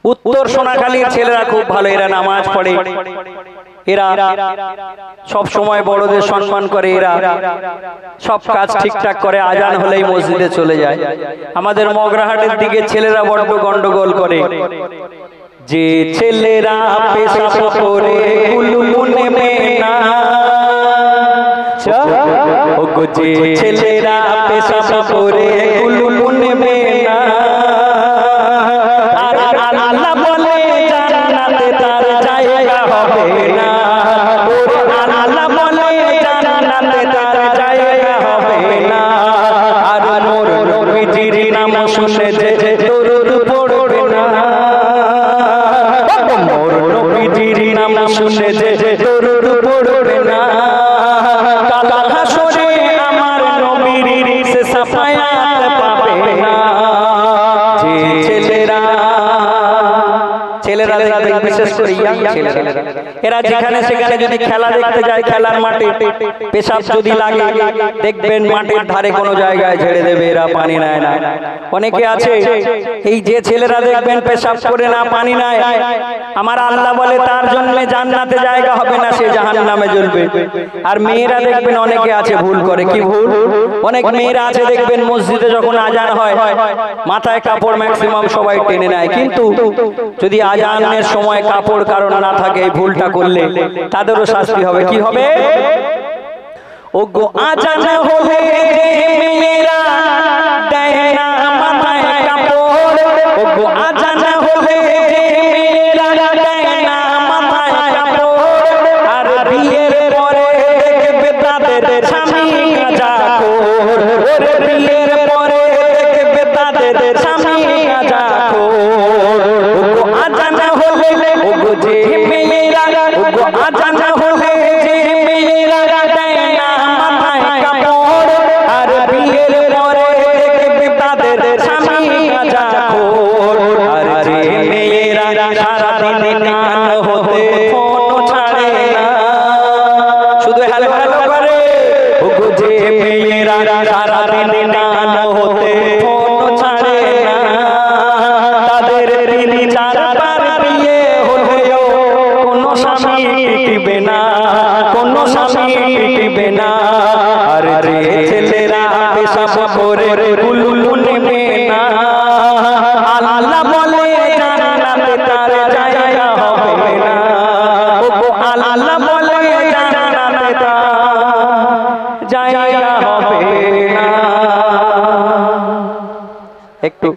উত্তর সোনাখালীর ছেলেরা খুব ভালো, এরা নামাজ পড়ে, এরা সব সময় বড়দের সম্মান করে, এরা সব কাজ ঠিকঠাক করে, আজান হলেই মসজিদে চলে যায়। আমাদের মগরাহাটের দিকে ছেলেরা বড্ড গন্ডগোল করে, যে ছেলেরা পেশাব করে কুলুমুনে মেনা, ওগো যে ছেলেরা পেশাব করে কুলুমুনে মেনা, আর আল্লাহ বলে জান্নাতে তার জায়গা হবে না, আল্লাহ বলে জান্নাতে তার জায়গা হবে না। আর মোর নবীজির নাম শুনে যে দরুদ পড়বে না, মোর নবীজির নাম শুনে যে দরুদ পড়বে না, কাল হাসরে আমার নবীর সে সাফায়াত পাবে না। যে ছেলেরা দেখবেন, বিশেষ করে ইয়াং ছেলেরা, এরা যেখানে সেখানে যদি খেলা দেখতে যায়, খেলার মাঠে পেশাব যদি লাগে, দেখবেন মাঠের ধারে কোনো জায়গায় ঝেড়ে দেবে, এরা পানি নেয় না। অনেকে আছে এই যে ছেলেরা দেখবেন পেশাব করে না, পানি নেয়, আমার আল্লাহ বলে তার জন্য জান্নাতে জায়গা হবে না, সে জাহান্নামে জ্বলবে। আর মেয়েরা দেখবেন অনেকে আছে ভুল করে, কি ভুল? অনেক মেয়েরা আছে দেখবেন মসজিদে যখন আজান হয় মাথায় কাপড় ম্যাক্সিমাম সবাই টেনে নেয়, কিন্তু যদি আজানের সময় কাপড় কারণ না থাকে, এই ভুলটা করলে তাদেরও শাস্তি হবে। কি হবে? ওগো আজান হলে মেয়েরা দেয় না মাথায় কাপড়, ওগো আজান হলে মেয়েরা দেয় না মাথায় কাপড়, আর বিয়ের পরে দেখবে তাদের স্বামী গাঁজাখোর, ওরে বিয়ের পরে দেখবে তাদের স্বামী গাঁজাখোর। ওগো আজান হলে, ওগো যে মেয়েরা, ওগো আজান হলে যে মেয়েরা দেয় না মাথায় কাপড়, আর বিয়ের পরে দেখবে তাদের স্বামী গাঁজাখোর। আর যে মেয়েরা সারাদিন গান হতে ফোন ছাড়ে না, শুধু হ্যালো হ্যালো করে, ওগো যে মেয়েরা সারাদিন গান হতে ফোন ছাড়ে না, তাদের 3-4 বার বিয়ে হলেও কোনো স্বামী টিকবে না, কোনো স্বামী টিকবে না। আর যে ছেলেরা পেশাব করে কুলুমুনে মেনা, আল্লাহ বলে জান্নাতে তার জায়গা হবে না, ওগো আল্লাহ বলে জান্নাতে তার জায়গা হবে না। একটু